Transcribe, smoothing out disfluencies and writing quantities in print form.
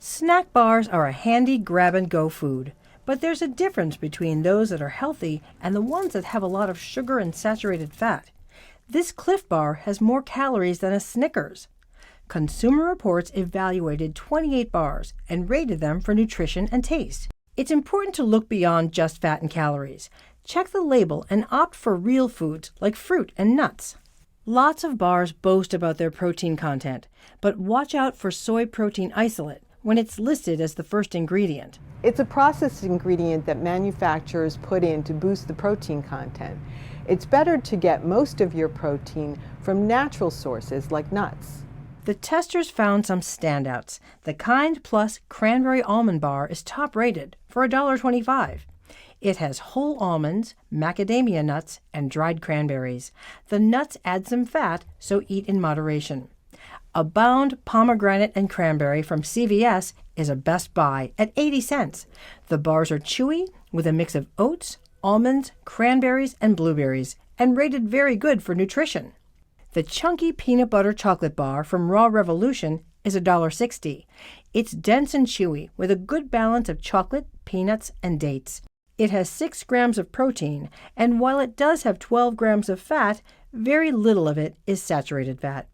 Snack bars are a handy grab-and-go food, but there's a difference between those that are healthy and the ones that have a lot of sugar and saturated fat. This Clif Bar has more calories than a Snickers. Consumer Reports evaluated 28 bars and rated them for nutrition and taste. It's important to look beyond just fat and calories. Check the label and opt for real foods like fruit and nuts. Lots of bars boast about their protein content, but watch out for soy protein isolate when it's listed as the first ingredient. It's a processed ingredient that manufacturers put in to boost the protein content. It's better to get most of your protein from natural sources like nuts. The testers found some standouts. The Kind Plus Cranberry Almond Bar is top rated for $1.25. It has whole almonds, macadamia nuts, and dried cranberries. The nuts add some fat, so eat in moderation. Abound Pomegranate and Cranberry from CVS is a best buy at 80 cents. The bars are chewy with a mix of oats, almonds, cranberries, and blueberries, and rated very good for nutrition. The Chunky Peanut Butter Chocolate Bar from Raw Revolution is $1.60. It's dense and chewy with a good balance of chocolate, peanuts, and dates. It has 6 grams of protein, and while it does have 12 grams of fat, very little of it is saturated fat.